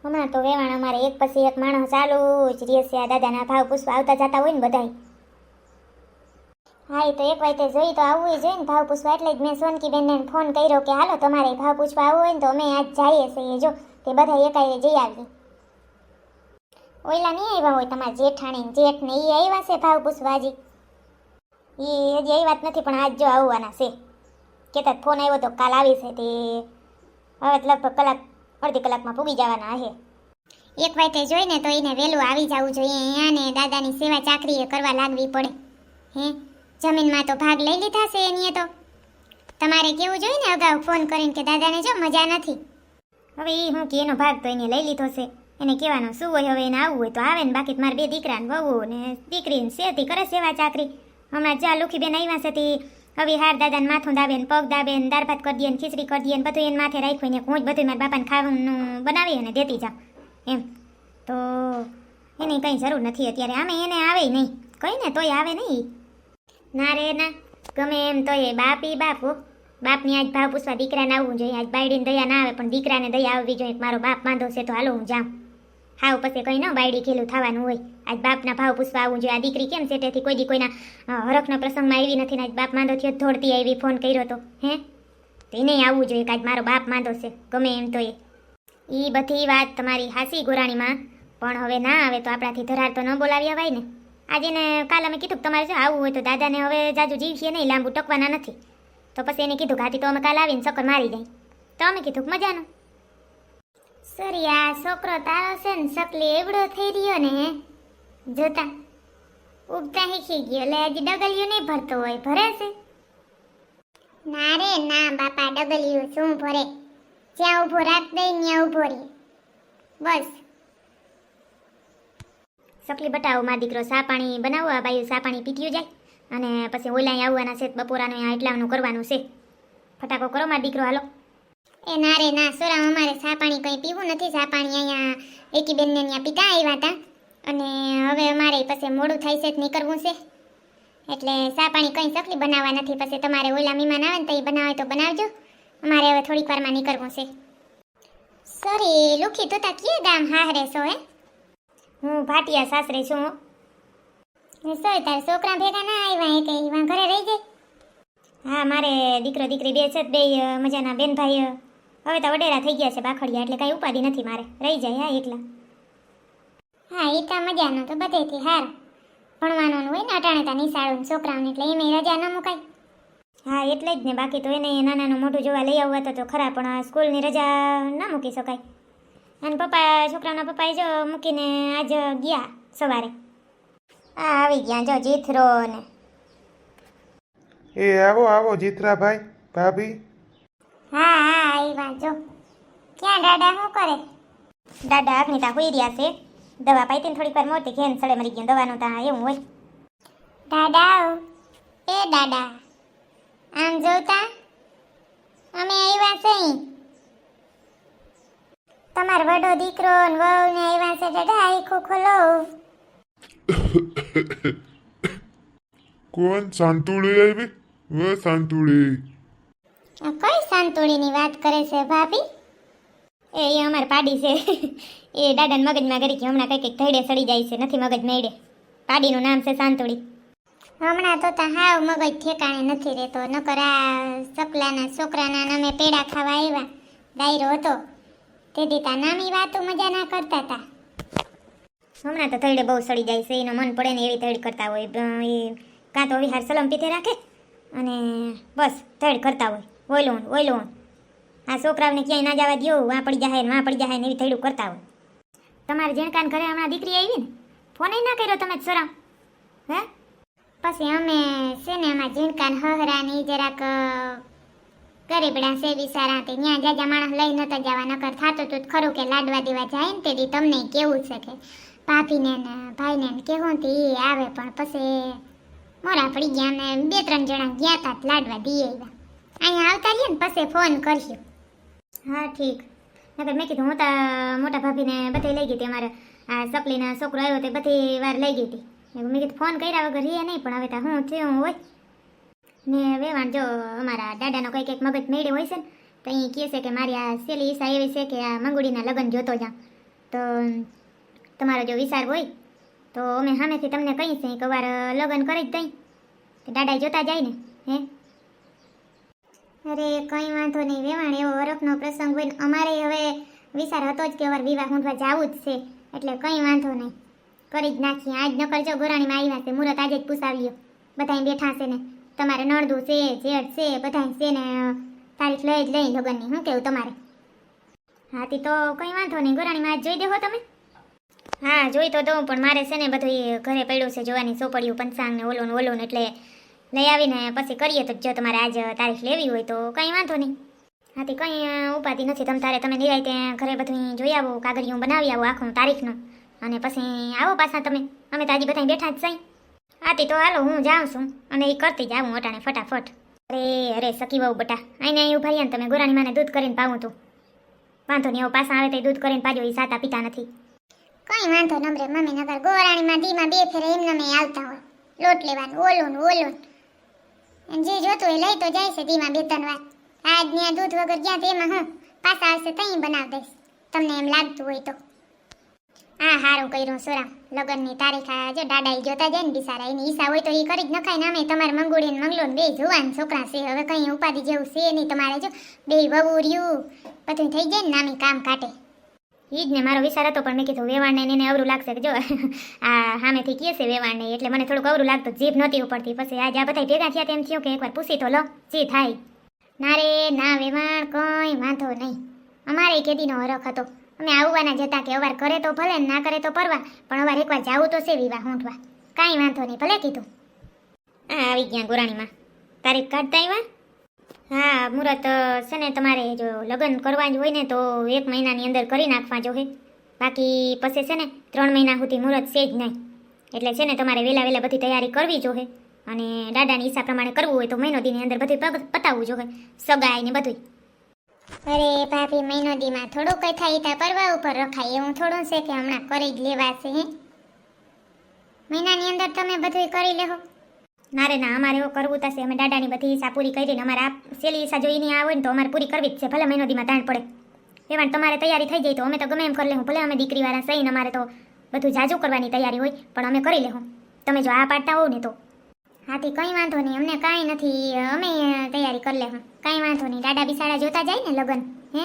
હમણાં તો વેવાણ અમારે એક પછી એક માણસ ચાલુ જ રહે છે. આ દાદાના ભાવ પૂછવા આવતા જતા હોય ને બધાય. હા, એ તો એક વાતે જોઈ તો આવવું જોઈએ ને ભાવ પૂછવા. એટલે જ મેં સોનકીબેનને ફોન કર્યો કે હાલો તમારે ભાવ પૂછવા આવવું હોય ને તો અમે આજ જઈએ છીએ. જો તે બધા એકાએ જઈ આવીએ. ઓઈલા નહીં આવ્યા હોય તમારા જેઠાણી જેઠ ને એ આવ્યા છે ભાવ પૂછવા હજી? એ હજી આવ્યા જ નથી પણ આજ જો આવવાના છે. કહેતા ફોન આવ્યો તો કાલ આવી છે. તે હવે લગભગ અડધી કલાકમાં પૂગી જવાના હે. એક વાતે જોઈને તો એને વહેલું આવી જવું જોઈએ. અહીંયા ને દાદાની સેવા ચાકરી કરવા લાગવી પડે. હે, જમીનમાં તો ભાગ લઈ લીધા છે એની. તો તમારે કેવું જોઈએ ને અગાઉ ફોન કરીને કે દાદાને જો મજા નથી. હવે એ હું કે એનો ભાગ તો એને લઈ લીધો છે. એને કહેવાનું શું હોય, હવે એને આવવું હોય તો આવે ને. બાકી મારા બે દીકરાને વહુ ને દીકરીને સેતી કરે સેવા ચાકરી. હમણાં જા લુખીબેન આવ્યા છે તે હવે હાર દાદાને માથું દાબે ને પગ દાબે ને દાળ ભાત કરી દે ને ખીચડી કરી દે ને બધું એને માથે રાખ્યું ને હું જ બધું મારા બાપાને ખાવાનું બનાવી અને દેતી જાઉં એમ. તો એની કંઈ જરૂર નથી અત્યારે. આમે એને આવે નહીં કંઈ ને તોય આવે નહીં. ના રે ના, ગમે એમ તોય બાપ ઈ બાપ હો. બાપની આજ ભાવ પૂછવા દીકરાને આવવું જોઈએ. આજ બાયડીને દયા ના આવે પણ દીકરાને દયા આવવી જોઈએ. મારો બાપ માંદો છે તો હાલો હું જાઉં. હાવ પછી કંઈ ન બાયડી ખેલું થવાનું હોય. આજ બાપના ભાવ પૂછવા આવવું જોઈએ. આ દીકરી કેમ સેટેથી કોઈ દી કોઈના હરખના પ્રસંગમાં આવી નથી ને આજ બાપ માંદો થયો દોડતી આવી ફોન કર્યો તો હે. તો એને આવવું જોઈએ કે આજ મારો બાપ માંદો છે ગમે એમ તો. એ બધી વાત તમારી હાસી ગોરાણીમાં, પણ હવે ના આવે તો આપણાથી ધરાર તો ન બોલાવી અવાય ને. આજે ને કાલ અમે કીધું કે તમારે જો આવવું હોય તો દાદાને હવે જાજુ જીવશે નહીં, લાંબુ ટકવાના નથી. તો પછી એને કીધું કે હાથી તો અમે કાલ આવીને ચક્કર મારી જાય. તો અમે કીધું કે મજાનું. સરી આ છોકરો તારો છે ને સકલી એવડો થઈ રહ્યો ને જોતા ઉગતા શીખી ગયો. એટલે હજી ડગલિયું નહીં ભરતો હોય, ભરે છે? ના રે ના બાપા, ડગલિયું શું ભરે? જ્યાં ઊભો રાખ દઈ ત્યાં ઊભો રહે બસ. સકલી બટાવો મારો દીકરો સા પાણી બનાવો. આ બાયું સા પાણી પીટ્યું જાય અને પછી ઓલા આવવાના છે બપોરાનું એટલાનું કરવાનું છે. ફટાકો કરો મારો દીકરો હાલો. એ ના રે ના સોરા, અમારે સા પાણી કંઈ પીવું નથી. સા પાણી અહીંયા એકીબેનને ત્યાં પીતા આવ્યા હતા અને હવે અમારે પછી મોડું થાય છે નીકળવું છે. એટલે સા પાણી કંઈ સકલી બનાવવા નથી. પછી તમારે ઓલા મહેમાન આવે ને તો એ બનાવે તો બનાવજો. અમારે હવે થોડીક વારમાં નીકળવું છે. સોરી લુખી તું તા કયું ગામ હારે છો હે? હું ભાટિયા સાસરે છું. સોય તાર છોકરા ભેગા ના આવ્યા કે એવા ઘરે રહી જાય? હા, મારે દીકરો દીકરી બે છે, બે મજાના બેન ભાઈ. હવે તો વડેરા થઈ ગયા છે બાખડિયા, એટલે કાંઈ ઉપાધિ નથી મારે. રહી જાય હા એકલા. હા એ તો મજાનો તો બધેથી હાર. ભણવાનું હોય ને અટાણે નિશાળું છોકરાઓને એટલે એમ રજા ન મુકાય. હા એટલે જ ને, બાકી તો એને નાનાનું મોઢું જોવા લઈ આવવા તો ખરા, પણ આ સ્કૂલની રજા ના મૂકી શકાય. અને પપ્પા છોકરાના પપ્પાએ જો મૂકીને આજ ગયા સવારે. હા આવી ગયા જો જીથરો ને. એ આવો આવો જીતરાભાઈ ભાભી. હા હા આવ્યા જો. ક્યાં દાદા શું કરે? દાદા આખની તા હોઈ રહ્યા છે. દવા પાઈતી ને થોડીક વાર મોટી ઘેન સડે મરી ગયું દવાનું તા એવું હોય. દાદા એ દાદા આમ જોતા અમે આવ્યા છે. તમારો વડો દીકરો ને વહુ ને આવ્યા છે દાદા, આખું ખોલો. કોણ સાંતુળી આવી? વે સાંતુળી. કઈ સાંતુળીની વાત કરે છે ભાભી? એ અમારે પાડી છે. એ દાદાને મગજમાં ગરી કે હમણાં કંઈક ધૈડે સડી જાય છે, નથી મગજ મેળે. પાડીનું નામ છે સાંતુળી. હમણાં તો હાવ મગજ ઠેકાણે નથી રહેતો. નકર આ સકલાના છોકરાના અમે પેડા ખાવા આવ્યા, ડાયરો હતો તેથી તા નામી વાતો મજા ના કરતા હતા. હમણાં તો ધૈડે બહુ સડી જાય છે. એનો મન પડે ને એવી ધૈડ કરતા હોય. એ કાં તો વિહાર સલમ પીતે રાખે અને બસ ધૈડ કરતા હોય. ઓયલું આ છોકરાઓને ક્યાંય ના જવા દો, વાં પડી જાય ને એવી ધૈડું કરતા હોય. તમારે જેણકાન ઘરે હમણાં દીકરી આવી ને, ફોન ના કર્યો તમે સરામ હે? પછી અમે છે ને અમારા જીણકાન હહરાની જરાક ગરીબડા છે બિચારા, તે ત્યાં જાજા માણસ લઈ નતા જવા. નકર થાતું તું ખરું કે લાડવા દેવા જાય ને તેથી તમને કેવું છે કે ભાભીને ને ભાઈને ને કેવું તે એ આવે, પણ પછી મોડા પડી ગયા અને 2-3 જણા ગયા તા લાડવા દઈ આવ્યા. અહીંયા આવતા રહીએ ને પછી ફોન કરશું. હા ઠીક. નકર મેં કીધું હું તા મોટા ભાભીને બધે લઈ ગઈ હતી. અમારે આ સકલીના છોકરો આવ્યો તે બધી વાર લઈ ગઈ હતી. મેં કીધું ફોન કર્યા વગર રીએ નહીં, પણ હવે તો હું થયું હોય ને. વેવાણ જો અમારા દાદાનો કંઈક મગજ મેળે હોય છે ને, તો અહીં કહે છે કે મારી આ સેલી ઈસા એવી છે કે આ મંગુડીના લગ્ન જોતો જાઉં. તો તમારો જો વિચાર હોય તો અમે સામેથી તમને કહીશ એક વાર લગ્ન કરી જ દઈ કે દાડા જોતા જાય ને હે. અરે કંઈ વાંધો નહીં વેવાણ, એવો વરફનો પ્રસંગ હોય ને અમારે હવે વિચાર હતો જ કે અમારે વિવાહ ઊંધવા જવું જ છે, એટલે કંઈ વાંધો નહીં કરી જ નાખીએ. આજ ન કરજો, ગોરાણીમાં આવ્યા છે, મુહૂર્ત આજે જ પૂછાવ્યો, બધાય બેઠા છે ને, તમારે નણદું છે, જેઠ છે, બધાય છે ને, તારીખ લઈ જ લઈ લગ્નની. શું કેવું તમારે? હાથી તો કંઈ વાંધો નહીં, ગોરાણીમાં આજ જોઈ દેવો તમે? હા જોઈ તો દઉં, પણ મારે છે ને બધું એ ઘરે પડ્યું છે જોવાની, ચોપડિયું પંચાંગ ને ઓલું ને એટલે લઈ આવીને પછી કરીએ. તો જો તમારે આજ તારીખ લેવી હોય તો કંઈ વાંધો નહીં. હાથી કંઈ ઉપાધિ નથી, તમે નિરાયતે ઘરે બધું જોઈ આવો, કાગળિયું બનાવી આવો આખું તારીખનું, અને પછી આવો પાછા તમે. અમે તો આજે બધા બેઠા જ છીએ. હાથી તો હાલો હું જાઉં છું અને એ કરતી જ આવું અટાણે ફટાફટ. અરે સખી બહુ બટા, અહીં ઉભા રહ્યા ને તમે, ગોરાણી માને દૂધ કરીને પાવું તું. વાંધો નહીં, પાછા આવે તો દૂધ કરીને પાજો, એ સાતા પીતા નથી. કઈ વાંધો નમરે મમ્મી, નગર ગોરાણીમાં દીમાં બે ફેરે એમને મેં આવતા હોય, લોટ લેવાનું ઓલું જે જોતું એ લઈ તો જાય છે દીમાં બે ત્રણ વાર. આજ ને દૂધ વગર ગયા તો એમાં હું પાછા આવશે તઈ બનાવી દઈશ, તમને એમ લાગતું હોય તો. હા સારું કર્યું સોરામ, લગ્નની તારીખ આ જો દાડાઈ જોતા જાય ને બિચારા, એની ઈચ્છા હોય તો એ કરી જ નખાય ને. અમે તમારે મંગોળી ને મંગલો ને બે જુવાન છોકરા છે, હવે કઈ ઉપાધિ જેવું છે નહીં તમારે. જો બે વહુ રહ્યું બધું થઈ જાય ને નામી કામ કાટે. ઈ જ ને મારો વિચાર હતો, પણ મેં કીધું વેવાણને એને અવરું લાગશે કે જો આ સામેથી કહે છે વેવાણને, એટલે મને થોડુંક અવરું લાગતું, જીભ નહોતી ઉપડતી. પછી આજે આ બધા ભેગા થયા તેમ થયું કે એકવાર પૂછી તો લો જે થાય. ના રે ના વેવાણ, કંઈ વાંધો નહીં, અમારે કેદીનો હરખ હતો. અમે આવવાના જતા કે અવાર કરે તો ભલે ના કરે તો પરવા, પણ અવાર એકવાર જાવું તો છે વિવાહ ઊંઠવા. કાંઈ વાંધો નહીં, ભલે કીધું. હા આવી ગયા ગોરાણીમાં, તારીખ કાઢતા આવ્યા. હા મુહૂર્ત છે ને તમારે જો લગ્ન કરવા જ હોય ને તો 1 મહિનાની અંદર કરી નાખવા જોઈએ, બાકી પછી છે ને 3 મહિના સુધી મુહૂર્ત છે જ નહીં. એટલે છે ને તમારે વહેલા બધી તૈયારી કરવી જોઈએ, અને દાદાની ઈચ્છા પ્રમાણે કરવું હોય તો મહિનો દીની અંદર બધું પતાવવું જોઈએ, સગાઈ ને બધું. અરે ભાભી, મહિનો દીમાં થોડું કઈ થાય ત્યાં પરવા ઉપર રખાય, એવું થોડું છે કે હમણાં કરી જ લેવાશે. હે મહિનાની અંદર તમે બધું કરી લેહો. ના રે ના, અમારે એવું કરવું થશે, અમે દાદાની બધી ઈચ્છા પૂરી કરીને અમારે આ સેલી ઈચ્છા જો એની આ હોય ને તો અમારે પૂરી કરવી જ છે, ભલે મહિનો દીમાં તાણ પડે. એમાં તમારે તૈયારી થઈ જાય તો અમે તો ગમે એમ કરી લેવું, ભલે અમે દીકરીવાળા સહીને અમારે તો બધું જાજુ કરવાની તૈયારી હોય, પણ અમે કરી લેવું તમે જો આ પાડતા હોવ ને તો. હાથી કંઈ વાંધો નહીં, અમને કાંઈ નથી, અમે તૈયારી કરી લેવું, કાંઈ વાંધો નહીં. દાદા બિસાડા જોતા જાય ને લગન, હે